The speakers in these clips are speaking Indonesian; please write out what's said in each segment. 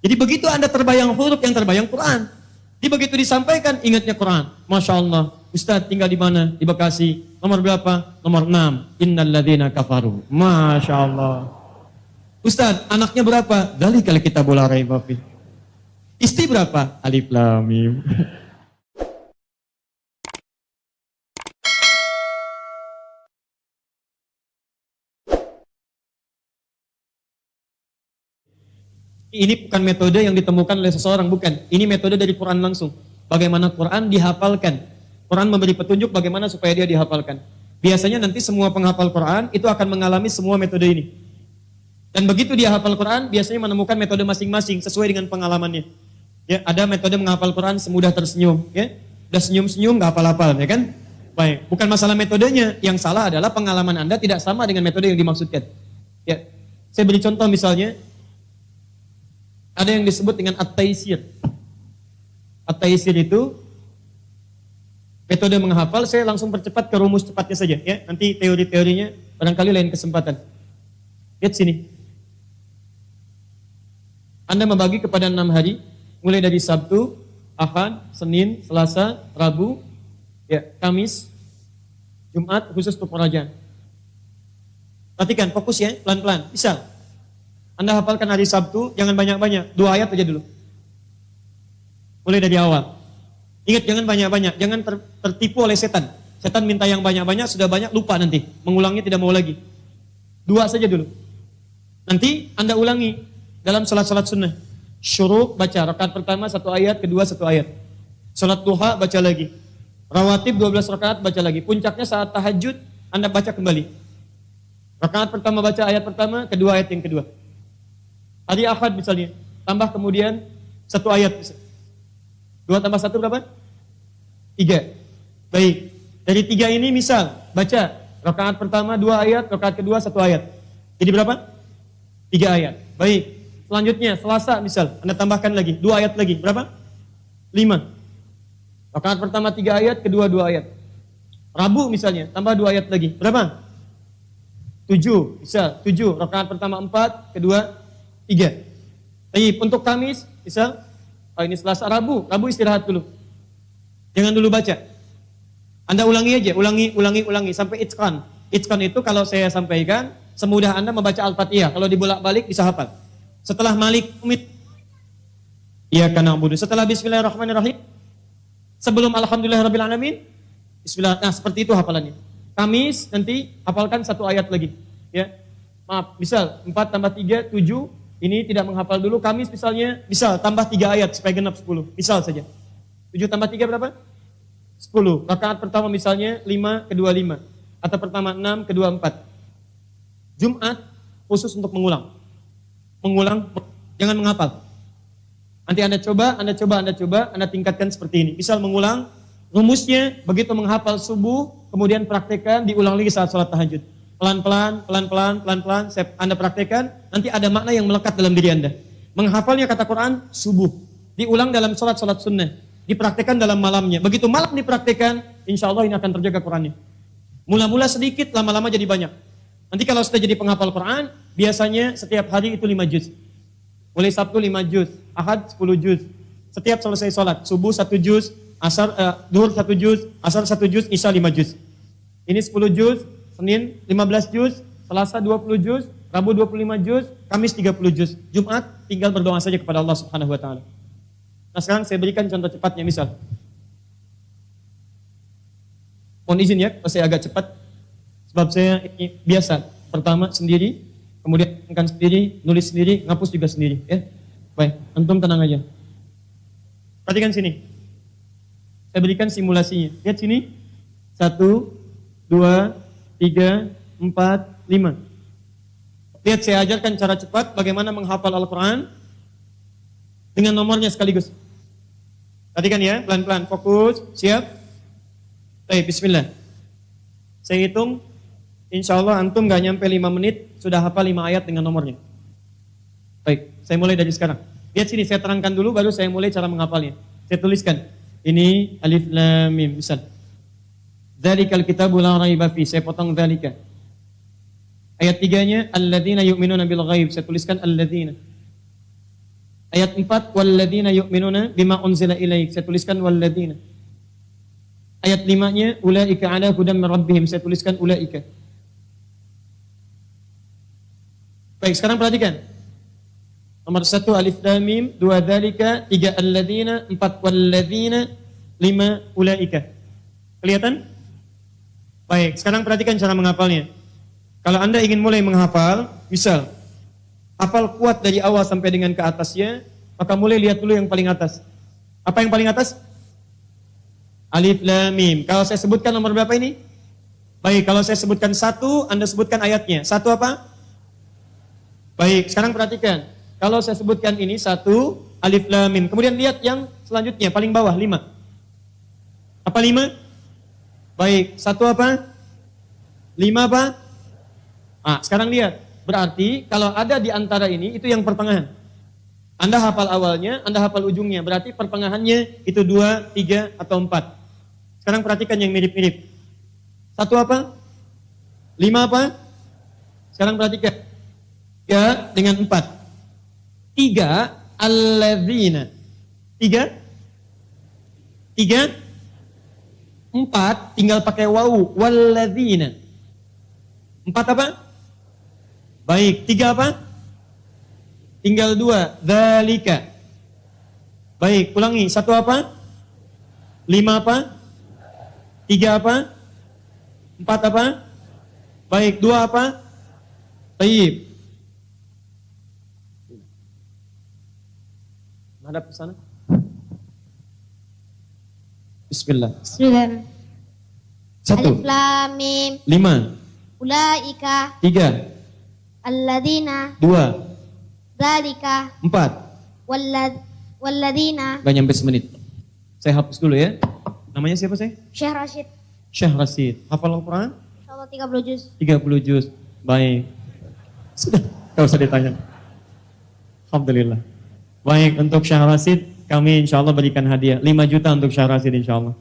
Jadi begitu Anda terbayang huruf yang terbayang Quran. Jadi begitu disampaikan ingatnya Quran. Masya Allah. Ustaz tinggal di mana? Di Bekasi. Nomor berapa? Nomor 6. Innal ladzina kafaru. Masya Allah. Ustaz anaknya berapa? Dzalikal kitabul la raiba fih. Istri berapa? Alif lam mim. Ini bukan metode yang ditemukan oleh seseorang, bukan. Ini metode dari Quran langsung. Bagaimana Quran dihafalkan. Quran memberi petunjuk bagaimana supaya dia dihafalkan. Biasanya nanti semua penghafal Quran itu akan mengalami semua metode ini. Dan begitu dia hafal Quran, biasanya menemukan metode masing-masing sesuai dengan pengalamannya. Ya, ada metode menghafal Quran semudah tersenyum, ya. Udah senyum-senyum nggak hafal-hafal, ya kan? Baik, bukan masalah metodenya, yang salah adalah pengalaman Anda tidak sama dengan metode yang dimaksudkan. Ya. Saya beri contoh misalnya, ada yang disebut dengan at-taisir. At-taisir itu metode menghafal, saya langsung percepat ke rumus cepatnya saja, ya. Nanti teori-teorinya barangkali lain kesempatan. Lihat sini. Anda membagi kepada 6 hari, mulai dari Sabtu, Ahad, Senin, Selasa, Rabu, ya, Kamis, Jumat, khusus untuk pengajian. Perhatikan, fokus ya, pelan-pelan. Bisa. Anda hafalkan hari Sabtu, jangan banyak-banyak, 2 ayat aja dulu. Mulai dari awal. Ingat, jangan banyak-banyak, jangan tertipu oleh setan. Setan minta yang banyak-banyak, sudah banyak, lupa nanti. Mengulangnya tidak mau lagi. 2 saja dulu. Nanti Anda ulangi dalam salat-salat sunnah. Syuruk baca, rakaat pertama 1 ayat, kedua 1 ayat. Salat duha baca lagi. Rawatib 12 rakaat baca lagi. Puncaknya saat tahajud Anda baca kembali. Rakaat pertama baca ayat pertama, kedua ayat yang kedua. Hari Ahad misalnya, tambah kemudian 1 ayat. 2 tambah 1 berapa? 3. Baik. Dari 3 ini misal baca rakaat pertama 2 ayat, rakaat kedua 1 ayat. Jadi berapa? 3 ayat. Baik. Selanjutnya Selasa misal, Anda tambahkan lagi 2 ayat lagi. Berapa? 5. Rakaat pertama 3 ayat, kedua 2 ayat. Rabu misalnya, tambah 2 ayat lagi. Berapa? 7. Misal 7. Rakaat pertama 4, kedua 3. Baik, untuk Kamis misal, ini Selasa, Rabu istirahat dulu. Jangan dulu baca. Anda ulangi aja, ulangi sampai itqan. Itqan itu kalau saya sampaikan semudah Anda membaca Al-Fatihah. Kalau dibolak-balik bisa hafal. Setelah Malik Umid, Iyyaka na'budu. Setelah Bismillahirrahmanirrahim, sebelum Alhamdulillahirabbil alamin, Bismillah. Nah, seperti itu hafalannya. Kamis nanti hafalkan 1 ayat lagi, ya. Maaf, misal 4 tambah 3 7. Ini tidak menghafal dulu. Kamis misalnya, misal tambah 3 ayat supaya genap 10. Misal saja. 7 tambah 3 berapa? 10. Rakaat pertama misalnya 5, kedua 5. Atau pertama 6, kedua 4. Jumat khusus untuk mengulang. Jangan menghafal. Nanti Anda coba, Anda tingkatkan seperti ini. Misal mengulang, rumusnya begitu menghafal subuh, kemudian praktekkan, diulang lagi saat sholat tahajud. Pelan-pelan, Anda praktekkan, nanti ada makna yang melekat dalam diri Anda. Menghafalnya kata Quran, subuh. Diulang dalam sholat sunnah. Dipraktekkan dalam malamnya. Begitu malam dipraktekkan, insya Allah ini akan terjaga Qurannya. Mula-mula sedikit, lama-lama jadi banyak. Nanti kalau sudah jadi penghafal Quran, biasanya setiap hari itu 5 juz. Mulai Sabtu 5 juz, Ahad 10 juz. Setiap selesai sholat, subuh 1 juz, duhur 1 juz, asar 1 juz, isya 5 juz. Ini 10 juz, Senin 15 juz, Selasa 20 juz, Rabu 25 juz, Kamis 30 juz. Jumat tinggal berdoa saja kepada Allah Subhanahu wa taala. Nah, sekarang saya berikan contoh cepatnya misal. Mohon izin ya, kalau saya agak cepat. Sebab saya ini biasa. Pertama sendiri, kemudian kan sendiri, nulis sendiri, ngapus juga sendiri, ya. Baik, antum tenang aja. Perhatikan sini. Saya berikan simulasinya. Lihat sini. 1 2 3 4 5. Lihat saya ajarkan cara cepat bagaimana menghafal Al-Quran dengan nomornya sekaligus. Perhatikan ya, pelan-pelan, fokus, siap. Baik, bismillah. Saya hitung, insya Allah antum gak nyampe 5 menit, sudah hafal 5 ayat dengan nomornya. Baik, saya mulai dari sekarang. Lihat sini, saya terangkan dulu, baru saya mulai cara menghafalnya. Saya tuliskan, ini alif lam mim, misal. Dzalikal kitabu la raiba fi, saya potong dzalika. Ayat 3-nya, alladzina yu'minuna bil ghaib, saya tuliskan alladzina. Ayat 4, walladzina yu'minuna bima unzila ilaik. Saya tuliskan walladzina. Ayat 5-nya, ulaika ala hudam min rabbihim. Saya tuliskan ulaika. Baik, sekarang perhatikan. Nomor 1 alif lam mim, 2 dzalika, 3 alladzina, 4 walladzina, 5 ulaika. Kelihatan? Baik, sekarang perhatikan cara menghafalnya. Kalau Anda ingin mulai menghafal, misal hafal kuat dari awal sampai dengan ke atasnya, maka mulai lihat dulu yang paling atas. Apa yang paling atas? Alif lam mim. Kalau saya sebutkan nomor berapa ini? Baik, kalau saya sebutkan 1, Anda sebutkan ayatnya. 1 apa? Baik, sekarang perhatikan. Kalau saya sebutkan ini 1, alif lam mim. Kemudian lihat yang selanjutnya, paling bawah, 5. Apa 5? Baik, 1 apa? 5 apa? Ah, sekarang lihat. Berarti kalau ada di antara ini, itu yang pertengahan. Anda hafal awalnya, Anda hafal ujungnya. Berarti pertengahannya itu 2, 3, atau 4. Sekarang perhatikan yang mirip-mirip. 1 apa? 5 apa? Sekarang perhatikan. 3 dengan 4. 3 alladzina. 3 4 tinggal pakai wawu walladzina. 4 apa? Baik, 3 apa? Tinggal 2 dzalika. Baik, ulangi. 1 apa? 5 apa? 3 apa? 4 apa? Baik, 2 apa? Baik. Hadap ke sana. Bismillah. Bismillah. 1. Alif lam mim. 5. Ulaika 3. alladzina 2. dzalika 4. walladzina. Gak nyampe semenit. Saya hapus dulu ya. Namanya siapa saya? Syekh Rashid. Syekh Rashid. Hafal Al-Quran? Insyaallah 30 juz. 30 juz. Baik. Sudah. Gak usah ditanya. Alhamdulillah. Baik, untuk Syekh Rashid, kami insya Allah berikan hadiah 5 juta untuk Syekh Rashid insya Allah.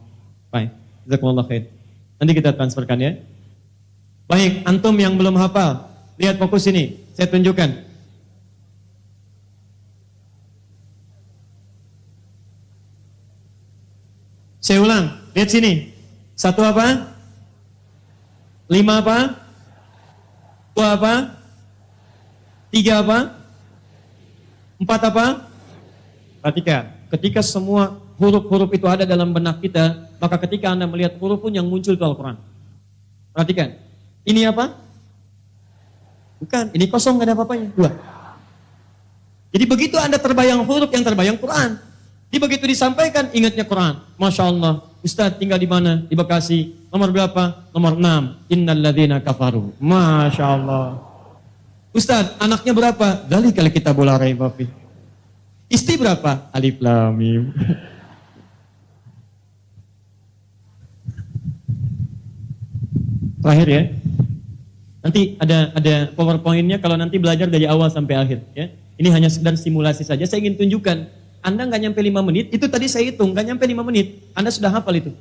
Baik, jazakumullah khair. Nanti kita transferkan ya. Baik, antum yang belum hafal, lihat fokus ini, saya tunjukkan. Saya ulang, lihat sini. 1 apa? 5 apa? 2 apa? 3 apa? 4 apa? Perhatikan, ketika semua huruf-huruf itu ada dalam benak kita, maka ketika Anda melihat huruf pun yang muncul itu Al-Quran. Perhatikan, ini apa? Bukan, ini kosong, gak ada apa-apanya. 2. Jadi begitu Anda terbayang huruf, yang terbayang Quran. Jadi begitu disampaikan, ingatnya Quran. Masya Allah, Ustaz tinggal di mana? Di Bekasi. Nomor berapa? Nomor 6. Innal ladzina kafaru. Masya Allah. Ustaz, anaknya berapa? Dzalikal kitabul la raiba fihi. Istri berapa? Alif lam mim. Terakhir ya. Nanti ada PowerPoint-nya kalau nanti belajar dari awal sampai akhir ya. Ini hanya sekedar simulasi saja. Saya ingin tunjukkan. Anda nggak nyampe 5 menit, itu tadi saya hitung, nggak nyampe 5 menit. Anda sudah hafal itu.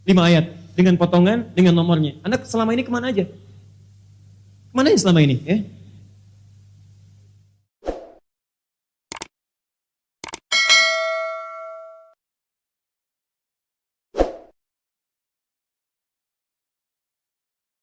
5 ayat dengan potongan, dengan nomornya. Anda selama ini kemana aja? Kemana aja selama ini? Ya?